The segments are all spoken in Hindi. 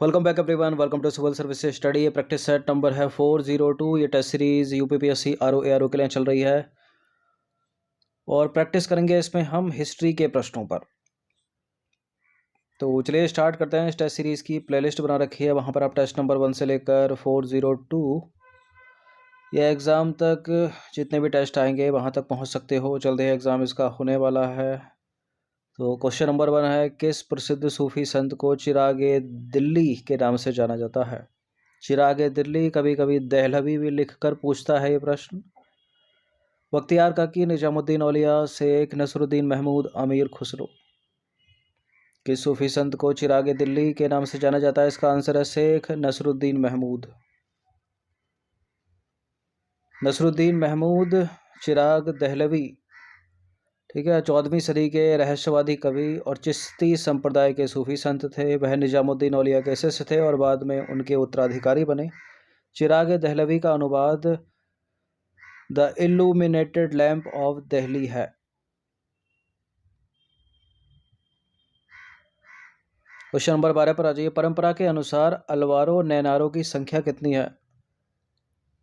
Welcome back everyone. Welcome to civil service study. ये प्रैक्टिस सेट नंबर है 402। ये टेस्ट सीरीज यूपीपीएससी आरओ के लिए चल रही है और प्रैक्टिस करेंगे इसमें हम हिस्ट्री के प्रश्नों पर। तो चलिए स्टार्ट करते हैं। इस टेस्ट सीरीज की प्लेलिस्ट बना रखी है, वहाँ पर आप टेस्ट नंबर 1 से लेकर 402 ये एग्ज़ाम तक जितने भी टेस्ट आएंगे वहाँ तक पहुँच सकते हो। जल्दी एग्ज़ाम इसका होने वाला है। तो क्वेश्चन नंबर 1 है, किस प्रसिद्ध सूफी संत को चिरागे दिल्ली के नाम से जाना जाता है? चिरागे दिल्ली, कभी कभी दहलवी भी लिखकर पूछता है ये प्रश्न। बख्तियार काकी, निजामुद्दीन औलिया, शेख नसरुद्दीन महमूद, अमीर खुसरो। किस सूफी संत को चिरागे दिल्ली के नाम से जाना जाता है? इसका आंसर है शेख नसरुद्दीन महमूद। नसरुद्दीन महमूद चिराग दहलवी, ठीक है, 14वीं सदी के रहस्यवादी कवि और चिश्ती संप्रदाय के सूफी संत थे। वह निजामुद्दीन औलिया के शिष्य थे और बाद में उनके उत्तराधिकारी बने। चिराग दहलवी का अनुवाद the illuminated lamp of Delhi है। क्वेश्चन नंबर 12 पर आ जाइए। परंपरा के अनुसार अलवारो नैनारों की संख्या कितनी है?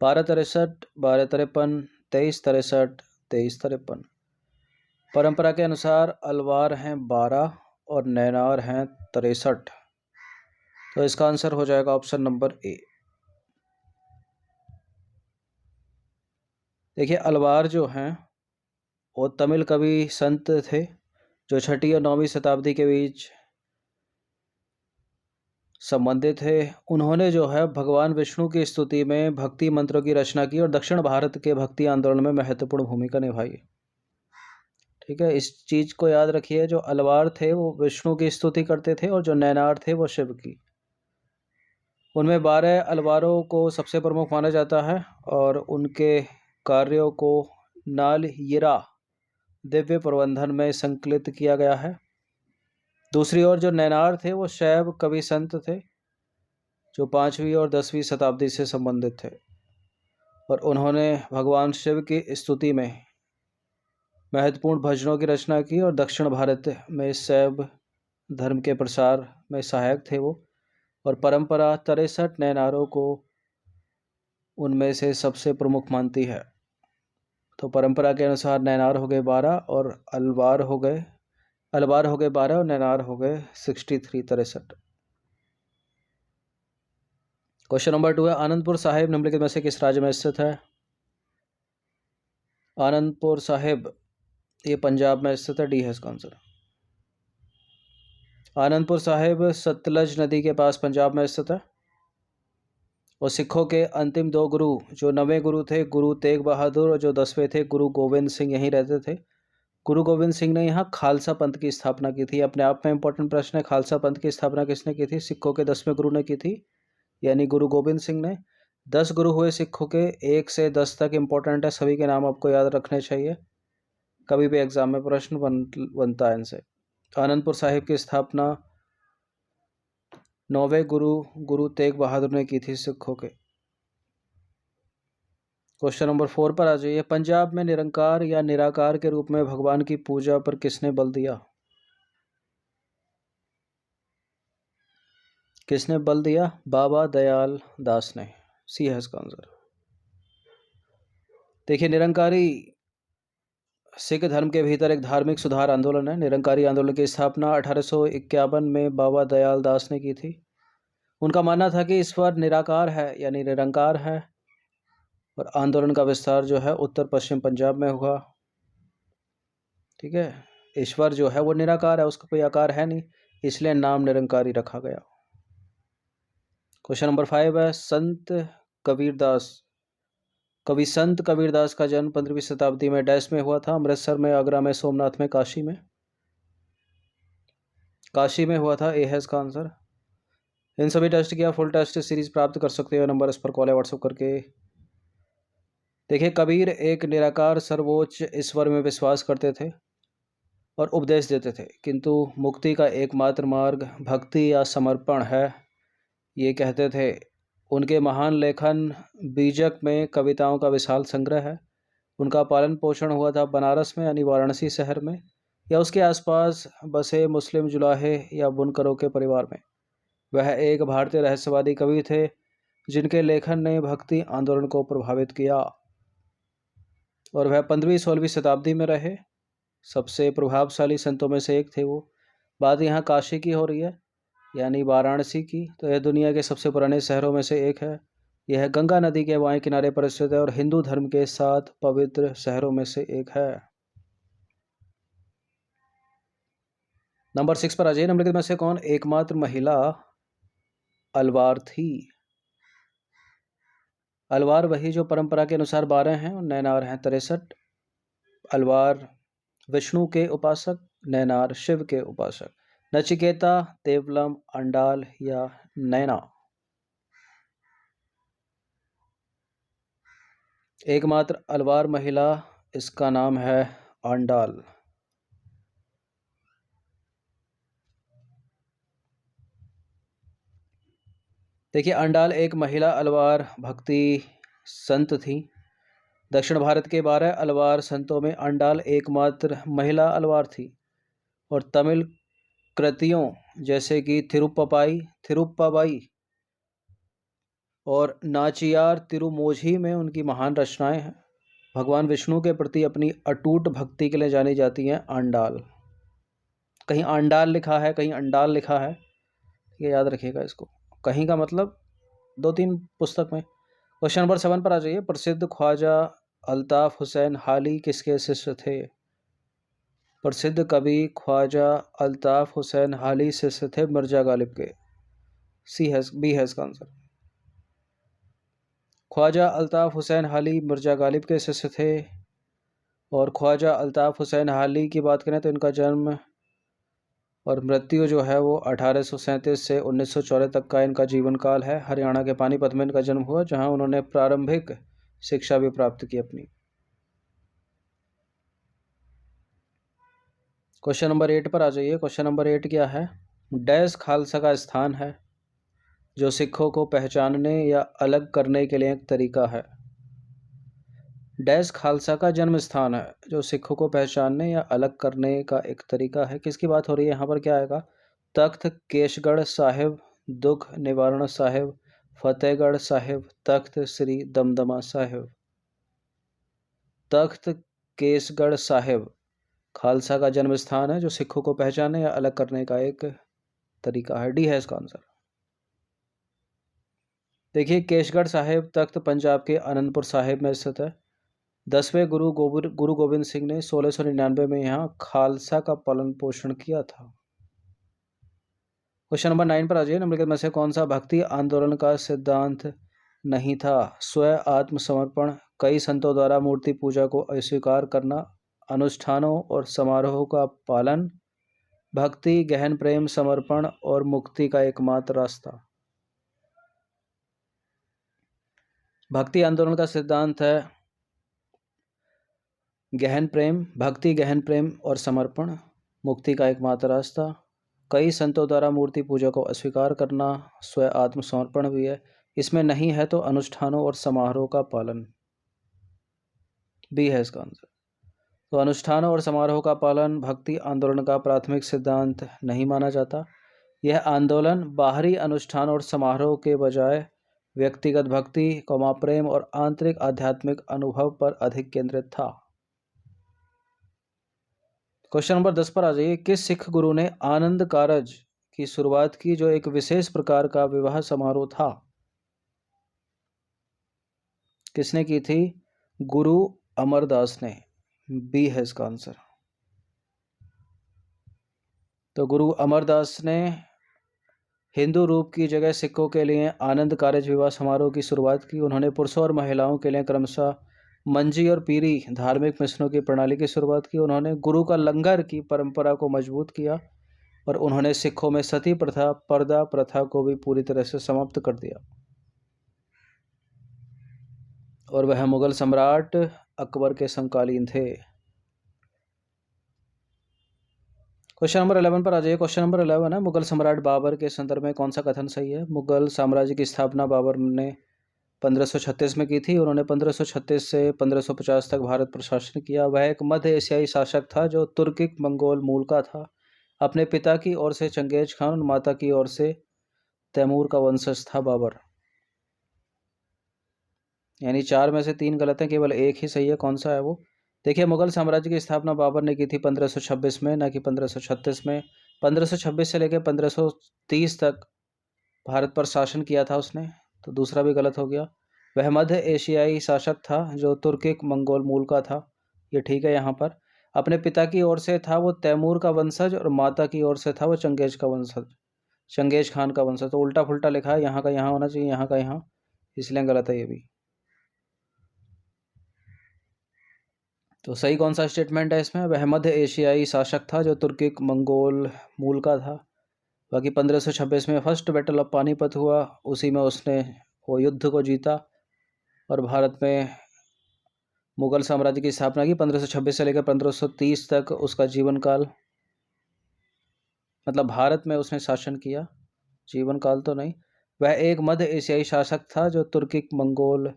1263, 1253, 2363, 2353। परंपरा के अनुसार अलवार हैं 12 और नैनार हैं 63। तो इसका आंसर हो जाएगा ऑप्शन नंबर ए। देखिए, अलवार जो हैं वो तमिल कवि संत थे जो 6वीं और 9वीं शताब्दी के बीच संबंधित थे। उन्होंने जो है भगवान विष्णु की स्तुति में भक्ति मंत्रों की रचना की और दक्षिण भारत के भक्ति आंदोलन में महत्वपूर्ण भूमिका निभाई। ठीक है, इस चीज़ को याद रखिए। जो अलवार थे वो विष्णु की स्तुति करते थे और जो नैनार थे वो शिव की। उनमें 12 अलवारों को सबसे प्रमुख माना जाता है और उनके कार्यों को नालयिरा दिव्य प्रबंधन में संकलित किया गया है। दूसरी ओर जो नैनार थे वो शैव कवि संत थे जो 5वीं और 10वीं शताब्दी से संबंधित थे और उन्होंने भगवान शिव की स्तुति में महत्वपूर्ण भजनों की रचना की और दक्षिण भारत में शैव धर्म के प्रसार में सहायक थे वो। और परंपरा 63 नैनारों को उनमें से सबसे प्रमुख मानती है। तो परंपरा के अनुसार नैनार हो गए 12 और अलवार हो गए 12 और नैनार हो गए 63। क्वेश्चन नंबर 2 है, आनंदपुर साहिब निम्नलिखित में से किस राज्य में स्थित है? आनंदपुर साहिब ये पंजाब में स्थित है। डी है इसका आंसर। आनंदपुर साहिब सतलज नदी के पास पंजाब में स्थित है और सिखों के अंतिम 2 गुरु जो 9वें गुरु थे, गुरु तेग बहादुर, और जो 10वें थे गुरु गोविंद सिंह, यहीं रहते थे। गुरु गोविंद सिंह ने यहाँ खालसा पंथ की स्थापना की थी। अपने आप में इंपॉर्टेंट प्रश्न है, खालसा पंथ की स्थापना किसने की थी? सिखों के 10वें गुरु ने की थी, यानी गुरु गोविंद सिंह ने। 10 गुरु हुए सिखों के, 1 से 10 तक इंपॉर्टेंट है, सभी के नाम आपको याद रखने चाहिए, कभी भी एग्जाम में प्रश्न बनता है इनसे। आनंदपुर साहिब की स्थापना 9वें गुरु गुरु तेग बहादुर ने की थी सिखों के। क्वेश्चन नंबर 4 पर आ जाइए। पंजाब में निरंकार या निराकार के रूप में भगवान की पूजा पर किसने बल दिया? किसने बल दिया? बाबा दयाल दास ने। सी है इसका आंसर। देखिए, निरंकारी सिख धर्म के भीतर एक धार्मिक सुधार आंदोलन है। निरंकारी आंदोलन की स्थापना 1851 में बाबा दयाल दास ने की थी। उनका मानना था कि ईश्वर निराकार है, यानी निरंकार है, और आंदोलन का विस्तार जो है उत्तर पश्चिम पंजाब में हुआ। ठीक है, ईश्वर जो है वो निराकार है, उसका कोई आकार है नहीं, इसलिए नाम निरंकारी रखा गया। क्वेश्चन नंबर 5 है, कवि संत कबीरदास का जन्म 15वीं शताब्दी में डैश में हुआ था? अमृतसर में, आगरा में, सोमनाथ में, काशी में? काशी में हुआ था। ए है इसका आंसर। इन सभी टेस्ट की आप फुल टेस्ट सीरीज प्राप्त कर सकते हो। नंबर इस पर कॉल या व्हाट्सएप करके। देखिए, कबीर एक निराकार सर्वोच्च ईश्वर में विश्वास करते थे और उपदेश देते थे, किंतु मुक्ति का एकमात्र मार्ग भक्ति या समर्पण है, ये कहते थे। उनके महान लेखन बीजक में कविताओं का विशाल संग्रह है। उनका पालन पोषण हुआ था बनारस में, यानी वाराणसी शहर में, या उसके आसपास बसे मुस्लिम जुलाहे या बुनकरों के परिवार में। वह एक भारतीय रहस्यवादी कवि थे जिनके लेखन ने भक्ति आंदोलन को प्रभावित किया और वह 15वीं-16वीं शताब्दी में रहे। सबसे प्रभावशाली संतों में से एक थे वो। बात यहाँ काशी की हो रही है, यानी वाराणसी की। तो यह दुनिया के सबसे पुराने शहरों में से एक है। यह गंगा नदी के बाएं किनारे पर स्थित है और हिंदू धर्म के 7 पवित्र शहरों में से एक है। नंबर 6 पर आ जाइए। निम्नलिखित में से कौन एकमात्र महिला अलवार थी? अलवार वही जो परंपरा के अनुसार 12 हैं और नैनार हैं 63। अलवार विष्णु के उपासक, नैनार शिव के उपासक। नचिकेता, देवलम, अंडाल या नैना? एकमात्र अलवार महिला, इसका नाम है अंडाल। देखिए, अंडाल एक महिला अलवार भक्ति संत थी। दक्षिण भारत के 12 अलवार संतों में अंडाल एकमात्र महिला अलवार थी और तमिल कृतियों जैसे कि थिरुप्पाबाई और नाचियार तिरुमोझी में उनकी महान रचनाएं हैं। भगवान विष्णु के प्रति अपनी अटूट भक्ति के लिए जानी जाती हैं अंडाल। कहीं अंडाल लिखा है, कहीं अंडाल लिखा है, ये याद रखिएगा इसको। कहीं का मतलब 2-3 पुस्तक में। क्वेश्चन नंबर 7 पर आ जाइए। प्रसिद्ध ख्वाजा अल्ताफ हुसैन हाली किसके शिष्य थे? प्रसिद्ध कवि ख्वाजा अल्ताफ हुसैन हाली शिष्य थे मिर्जा गालिब के। बी है इसका आंसर। ख्वाजा अल्ताफ हुसैन हाली मिर्जा गालिब के शिष्य थे। और ख्वाजा अल्ताफ हुसैन हाली की बात करें तो इनका जन्म और मृत्यु जो है वो 1837 से 1904 तक का इनका जीवन काल है। हरियाणा के पानीपत में इनका जन्म हुआ, जहां उन्होंने प्रारंभिक शिक्षा भी प्राप्त की अपनी। क्वेश्चन नंबर 8 पर आ जाइए। क्वेश्चन नंबर 8 क्या है? डैश खालसा का स्थान है जो सिखों को पहचानने या अलग करने के लिए एक तरीका है। डैश खालसा का जन्म स्थान है जो सिखों को पहचानने या अलग करने का एक तरीका है। किसकी बात हो रही है यहाँ पर? क्या आएगा? तख्त केशगढ़ साहिब, दुख निवारण साहिब, फतेहगढ़ साहिब, तख्त श्री दमदमा साहिब। तख्त केसगढ़ साहिब खालसा का जन्म स्थान है जो सिखों को पहचानने या अलग करने का एक तरीका है। डी है इसका आंसर। देखिए, केशगढ़ साहिब तख्त पंजाब के आनंदपुर साहिब में स्थित है। 10वें गुरु गोविंद सिंह ने 1699 में यहाँ खालसा का पालन पोषण किया था। क्वेश्चन नंबर 9 पर आ जाइए। निम्नलिखित में से कौन सा भक्ति आंदोलन का सिद्धांत नहीं था? स्व आत्मसमर्पण, कई संतों द्वारा मूर्ति पूजा को अस्वीकार करना, अनुष्ठानों और समारोहों का पालन, भक्ति, गहन प्रेम, समर्पण और मुक्ति का एकमात्र रास्ता। भक्ति आंदोलन का सिद्धांत है गहन प्रेम, भक्ति, गहन प्रेम और समर्पण, मुक्ति का एकमात्र रास्ता, कई संतों द्वारा मूर्ति पूजा को अस्वीकार करना, स्व आत्मसमर्पण भी है। इसमें नहीं है तो अनुष्ठानों और समारोह का पालन। बी है इसका आंसर। तो अनुष्ठानों और समारोह का पालन भक्ति आंदोलन का प्राथमिक सिद्धांत नहीं माना जाता। यह आंदोलन बाहरी अनुष्ठान और समारोह के बजाय व्यक्तिगत भक्ति, प्रेम और आंतरिक आध्यात्मिक अनुभव पर अधिक केंद्रित था। क्वेश्चन नंबर 10 पर आ जाइए। किस सिख गुरु ने आनंद कारज की शुरुआत की जो एक विशेष प्रकार का विवाह समारोह था? किसने की थी? गुरु अमरदास ने। बी है इसका आंसर। तो गुरु अमरदास ने हिंदू रूप की जगह सिखों के लिए आनंद कारज विवाह समारोह की शुरुआत की। उन्होंने पुरुषों और महिलाओं के लिए क्रमशः मंजी और पीरी धार्मिक मिशनों की प्रणाली की शुरुआत की। उन्होंने गुरु का लंगर की परंपरा को मजबूत किया और उन्होंने सिखों में सती प्रथा, पर्दा प्रथा को भी पूरी तरह से समाप्त कर दिया। और वह मुगल सम्राट अकबर के समकालीन थे। क्वेश्चन नंबर 11 पर आ जाइए। क्वेश्चन नंबर 11 है, मुगल सम्राट बाबर के संदर्भ में कौन सा कथन सही है? मुगल साम्राज्य की स्थापना बाबर ने 1536 में की थी। उन्होंने 1536 से 1550 तक भारत पर शासन किया। वह एक मध्य एशियाई शासक था जो तुर्किक मंगोल मूल का था। अपने पिता की ओर से चंगेज खान और माता की ओर से तैमूर का वंशज था बाबर। यानी 4 में से 3 गलत हैं, केवल एक ही सही है। कौन सा है वो? देखिए, मुगल साम्राज्य की स्थापना बाबर ने की थी 1526 में, ना कि 1536 में। 1526 से लेकर 1530 तक भारत पर शासन किया था उसने, तो दूसरा भी गलत हो गया। वह मध्य एशियाई शासक था जो तुर्किक मंगोल मूल का था, ये ठीक है। यहाँ पर अपने पिता की ओर से था वो तैमूर का वंशज, और माता की ओर से था वो चंगेज का वंशज, चंगेज खान का वंशज। तो उल्टा पुल्टा लिखा है, यहाँ का यहाँ होना चाहिए, यहाँ का यहाँ, इसलिए गलत है ये भी। तो सही कौन सा स्टेटमेंट है इसमें? वह मध्य एशियाई शासक था जो तुर्किक मंगोल मूल का था। बाकी 1526 में फर्स्ट बैटल ऑफ पानीपत हुआ, उसी में उसने वो युद्ध को जीता और भारत में मुगल साम्राज्य की स्थापना की। 1526 से लेकर 1530 तक उसका जीवन काल, मतलब भारत में उसने शासन किया, जीवन काल तो नहीं। वह एक मध्य एशियाई शासक था जो तुर्किक मंगोल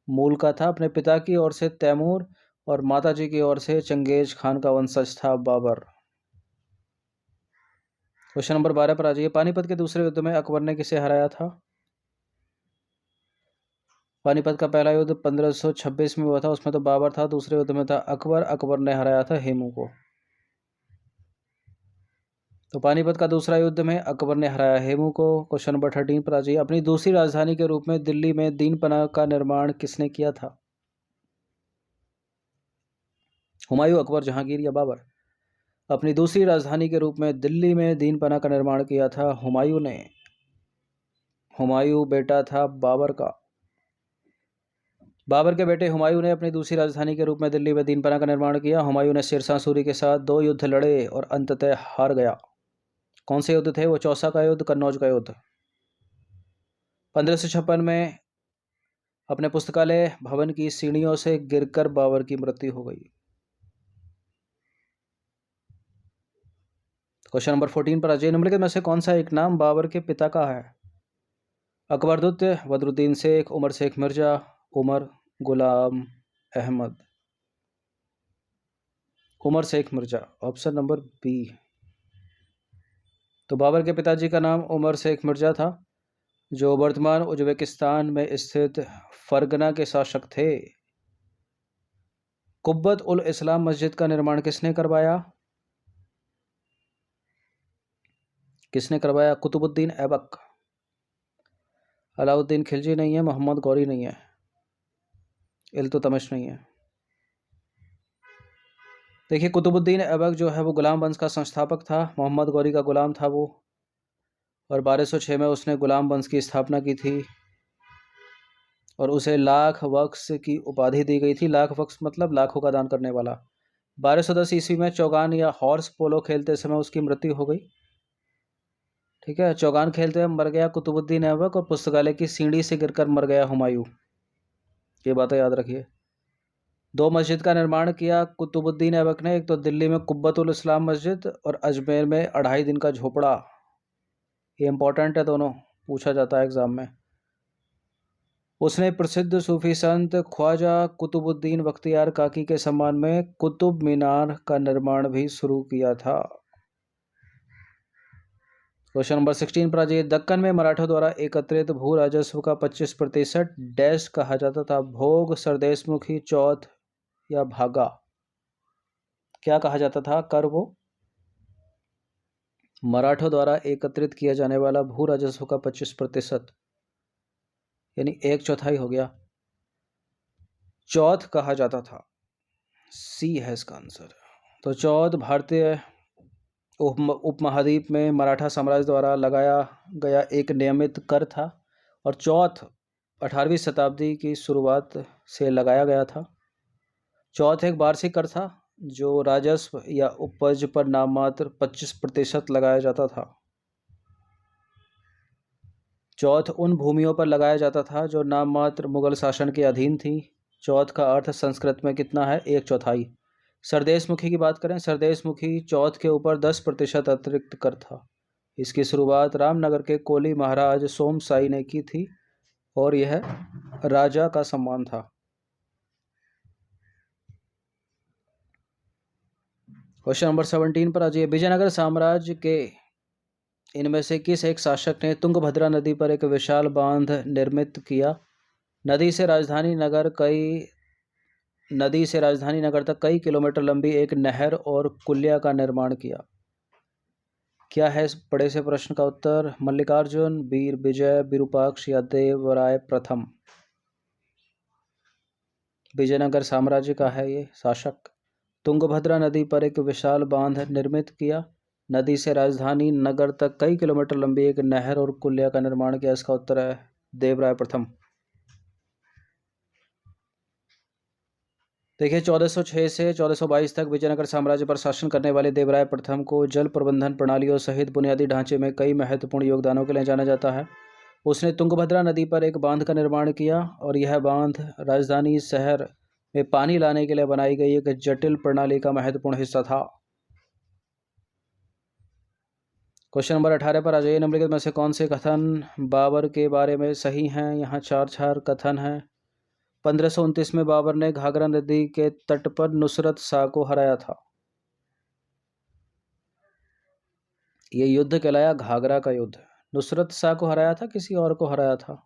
मूल का था। अपने पिता की ओर से तैमूर और माताजी की ओर से चंगेज खान का वंशज था बाबर। क्वेश्चन नंबर 12 पर आ जाइए। पानीपत के दूसरे युद्ध में अकबर ने किसे हराया था? पानीपत का पहला युद्ध 1526 में हुआ था, उसमें तो बाबर था। दूसरे युद्ध में था अकबर, अकबर ने हराया था हेमू को। तो पानीपत का दूसरा युद्ध में अकबर ने हराया हेमू को। क्वेश्चन नंबर 13 पर आ जाइए। अपनी दूसरी राजधानी के रूप में दिल्ली में दीनपना का निर्माण किसने किया था? हुमायूं, अकबर, जहांगीर या बाबर? अपनी दूसरी राजधानी के रूप में दिल्ली में दीनपना का निर्माण किया था हुमायूं ने। हुमायूं बेटा था बाबर का। बाबर के बेटे हुमायूं ने अपनी दूसरी राजधानी के रूप में दिल्ली में दीनपना का निर्माण किया। हुमायूं ने शेरशाह सूरी के साथ 2 युद्ध लड़े और अंततः हार गया। कौन से युद्ध थे वो? चौसा का युद्ध, कन्नौज का युद्ध। 1556 में अपने पुस्तकालय भवन की सीढ़ियों से गिरकर बाबर की मृत्यु हो गई। क्वेश्चन नंबर 14 पर अजय निम्नलिखित में से कौन सा एक नाम बाबर के पिता का है? अकबर द्वितीय, Badruddin Sheikh, Umar Sheikh Mirza, Umar Ghulam Ahmad. Umar Sheikh Mirza, option number B. तो बाबर के पिताजी का नाम उमर शेख मिर्जा था, जो वर्तमान उज्बेकिस्तान में स्थित फरगना के शासक थे। कुब्बत उल इस्लाम मस्जिद का निर्माण किसने करवाया? किसने करवाया? कुतुबुद्दीन ऐबक। अलाउद्दीन खिलजी नहीं है, मोहम्मद गौरी नहीं है, इल्तुतमिश नहीं है। देखिए, कुतुबुद्दीन ऐबक जो है वो गुलाम वंश का संस्थापक था, मोहम्मद गौरी का गुलाम था वो, और 1206 में उसने गुलाम वंश की स्थापना की थी और उसे लाख वक्स की उपाधि दी गई थी। लाख वक्स मतलब लाखों का दान करने वाला। 1210 ईस्वी में चौगान या हॉर्स पोलो खेलते समय उसकी मृत्यु हो गई। ठीक है, चौगान खेलते हुए मर गया कुतुबुद्दीन ऐबक, और पुस्तकालय की सीढ़ी से गिरकर मर गया हुमायूं। ये बातें याद रखिए। 2 मस्जिद का निर्माण किया कुतुबुद्दीन ऐबक ने, एक तो दिल्ली में कुब्बतुल इस्लाम मस्जिद और अजमेर में 2.5 दिन का झोपड़ा। ये इंपॉर्टेंट है, दोनों पूछा जाता है एग्जाम में। उसने प्रसिद्ध सूफी संत ख्वाजा कुतुबुद्दीन बख्तियार काकी के सम्मान में कुतुब मीनार का निर्माण भी शुरू किया था। क्वेश्चन नंबर 16 पर आ जाइए। दक्कन में मराठों द्वारा एकत्रित भू राजस्व का 25% डैश कहा जाता था? भोग, सरदेशमुखी, चौथ या भागा? क्या कहा जाता था कर वो? मराठों द्वारा एकत्रित किया जाने वाला भू राजस्व का 25%, यानी 1/4 हो गया, चौथ कहा जाता था। सी है इसका आंसर। तो चौथ भारतीय उपमहाद्वीप में मराठा साम्राज्य द्वारा लगाया गया एक नियमित कर था, और चौथ 18वीं शताब्दी की शुरुआत से लगाया गया था। चौथ एक वार्षिक कर था जो राजस्व या उपज पर नाममात्र 25% लगाया जाता था। चौथ उन भूमियों पर लगाया जाता था जो नाममात्र मुगल शासन के अधीन थी। चौथ का अर्थ संस्कृत में कितना है? 1/4। सरदेशमुखी की बात करें, सरदेशमुखी चौथ के ऊपर 10% अतिरिक्त कर था। इसकी शुरुआत रामनगर के कोली महाराज सोमसाई ने की थी और यह राजा का सम्मान था। क्वेश्चन नंबर 17 पर आ जाइए। विजयनगर साम्राज्य के इनमें से किस एक शासक ने तुंगभद्रा नदी पर एक विशाल बांध निर्मित किया? नदी से राजधानी नगर तक कई किलोमीटर लंबी एक नहर और कुलिया का निर्माण किया। क्या है इस बड़े से प्रश्न का उत्तर? मल्लिकार्जुन, वीर विजय, विरूपाक्ष या देवराय प्रथम? विजयनगर साम्राज्य का है ये शासक। तुंगभद्रा नदी पर एक विशाल बांध निर्मित किया। नदी से राजधानी नगर तक कई किलोमीटर लंबी एक नहर और कुलिया का निर्माण किया। इसका उत्तर है देवराय प्रथम। देखिए, 1406 से 1422 तक विजयनगर साम्राज्य पर शासन करने वाले देवराय प्रथम को जल प्रबंधन प्रणालियों सहित बुनियादी ढांचे में कई महत्वपूर्ण योगदानों के लिए जाना जाता है। उसने तुंगभद्रा नदी पर एक बांध का निर्माण किया और यह बांध राजधानी शहर में पानी लाने के लिए बनाई गई एक जटिल प्रणाली का महत्वपूर्ण हिस्सा था। क्वेश्चन नंबर 18 पर आ जाइए। निम्नलिखित में से कौन से कथन बाबर के बारे में सही हैं? यहाँ चार कथन हैं। 1529 में बाबर ने घाघरा नदी के तट पर नुसरत शाह को हराया था। ये युद्ध कहलाया घाघरा का युद्ध। नुसरत शाह को हराया था, किसी और को हराया था?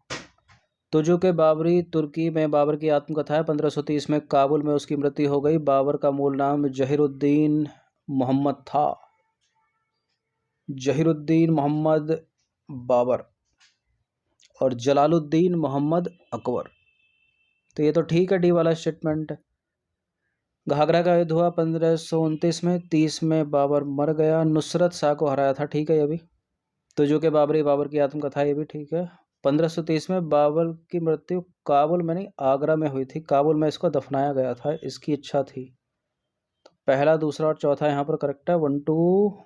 तुजु के बाबरी तुर्की में बाबर की आत्मकथा है। 1530 में काबुल में उसकी मृत्यु हो गई। बाबर का मूल नाम जहीरुद्दीन मोहम्मद था। जहीरुद्दीन मोहम्मद बाबर और जलालुद्दीन मोहम्मद अकबर। तो ये तो ठीक है, डी वाला स्टेटमेंट। घाघरा का युद्ध हुआ 1529 में। 30 में बाबर मर गया। नुसरत शाह को हराया था, ठीक है ये भी। तुजु के बाबरी, बाबर की आत्मकथा, ये भी ठीक है। 1530 में बाबर की मृत्यु काबुल में नहीं, आगरा में हुई थी। काबुल में इसको दफनाया गया था, इसकी इच्छा थी। तो पहला, दूसरा और चौथा यहाँ पर करेक्ट है। 1 2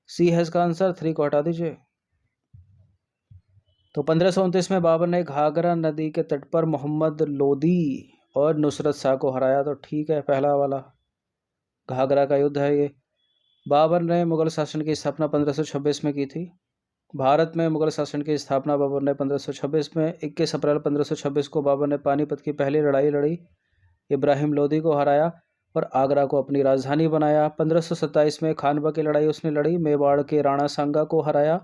सी है इसका आंसर। 3 को हटा दीजिए। तो 1529 में बाबर ने घाघरा नदी के तट पर मोहम्मद लोदी और नुसरत शाह को हराया। तो ठीक है, पहला वाला घाघरा का युद्ध है ये। बाबर ने मुगल शासन की स्थापना 1526 में की थी। भारत में मुगल शासन की स्थापना बाबर ने 1526 में 21 अप्रैल 1526 को बाबर ने पानीपत की पहली लड़ाई लड़ी, इब्राहिम लोदी को हराया और आगरा को अपनी राजधानी बनाया। 1527 में खानवा की लड़ाई उसने लड़ी, मेवाड़ के राणा सांगा को हराया।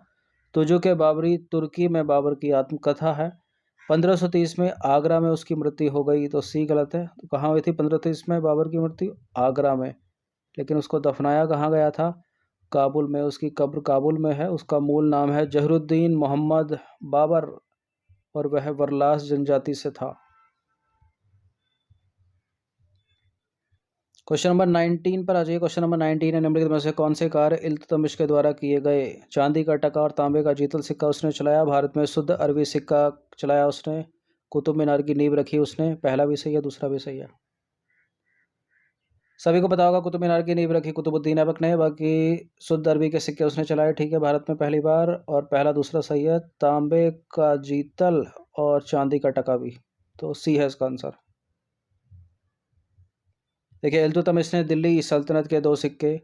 तुजु के बाबरी तुर्की में बाबर की आत्मकथा है। 1530 में आगरा में उसकी मृत्यु हो गई। तो सी गलत है। तो कहाँ हुई थी 1530 में बाबर की मृत्यु? आगरा में। लेकिन उसको दफनाया कहाँ गया था? काबुल में। उसकी कब्र काबुल में है। उसका मूल नाम है जहरुद्दीन मोहम्मद बाबर और वह वरलास जनजाति से था। क्वेश्चन नंबर 19 पर आ जाइए। क्वेश्चन नंबर 19 है, निम्नलिखित में से कौन से कार्य इल्तुतमिश के द्वारा किए गए? चांदी का टका और तांबे का जीतल सिक्का उसने चलाया। भारत में शुद्ध अरबी सिक्का चलाया उसने। कुतुब मीनार की नींव रखी उसने। पहला भी सही है, दूसरा भी सही है। सभी को पता होगा कुतुब मीनार की नींव रखी कुतुबुद्दीन ऐबक ने। बाकी शुद्ध अरबी के सिक्के उसने चलाए, ठीक है, भारत में पहली बार। और पहला दूसरा सही है। तांबे का जीतल और चांदी का टका भी। तो सी है इसका आंसर। देखिए, इल्तुतमिश ने दिल्ली सल्तनत के 2 सिक्के,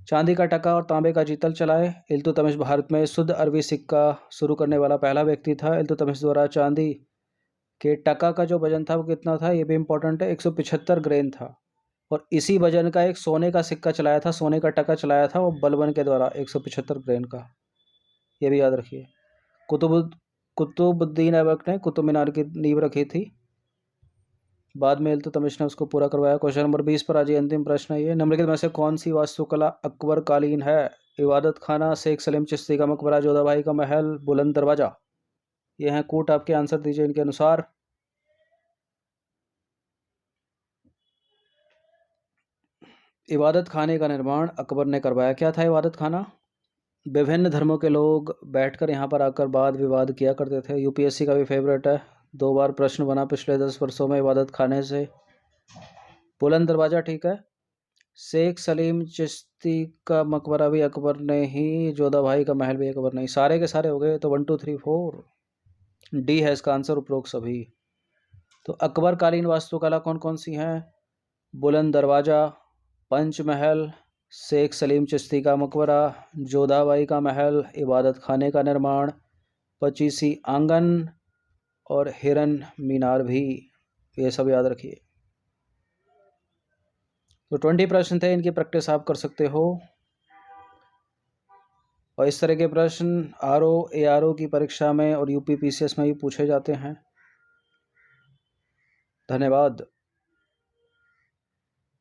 चांदी का टका और तांबे का जीतल चलाए। इल्तुतमिश भारत में शुद्ध अरबी सिक्का शुरू करने वाला पहला व्यक्ति था। इल्तुतमिश द्वारा चांदी के टका का जो वजन था वो कितना था, ये भी इंपॉर्टेंट है, 175 ग्रेन था। और इसी वजन का एक सोने का सिक्का चलाया था, सोने का टका चलाया था वो बलबन के द्वारा, 175 ग्रेन का। ये भी याद रखिए। कुतुबुद्दीन ऐबक ने कुतुब मीनार की नींव रखी थी। बाद में इल्तुतमिश ने उसको पूरा करवाया। क्वेश्चन नंबर 20 पर आज अंतिम प्रश्न है ये। निम्नलिखित में से कौन सी वास्तुकला अकबर कालीन है? इबादत खाना, शेख सलीम चिश्ती का मकबरा, जोधाबाई का महल, बुलंद दरवाजा। ये हैं कूट, आपके आंसर दीजिए इनके अनुसार। इबादत खाने का निर्माण अकबर ने करवाया। क्या था इबादत खाना? विभिन्न धर्मों के लोग बैठकर यहाँ पर आकर वाद विवाद किया करते थे। यूपीएससी का भी फेवरेट है, 2 बार प्रश्न बना पिछले 10 वर्षों में इबादत खाने से। बुलंद दरवाजा ठीक है। शेख सलीम चिश्ती का मकबरा भी अकबर ने ही, जोधाबाई का महल भी अकबर ने ही। सारे के सारे हो गए। तो 1 2 3 4 डी है इसका आंसर, उपरोक्त सभी। तो अकबर कालीन वास्तुकला कौन कौन सी हैं? बुलंद दरवाजा, पंचमहल, शेख सलीम चिश्ती का मकबरा, जोधाबाई का महल, इबादत खाने का निर्माण, 25सी आंगन और हिरन मीनार भी। ये सब याद रखिए। तो 20 प्रश्न थे, इनकी प्रैक्टिस आप कर सकते हो। और इस तरह के प्रश्न आरओ एआरओ की परीक्षा में और यूपी पीसीएस में भी पूछे जाते हैं। धन्यवाद।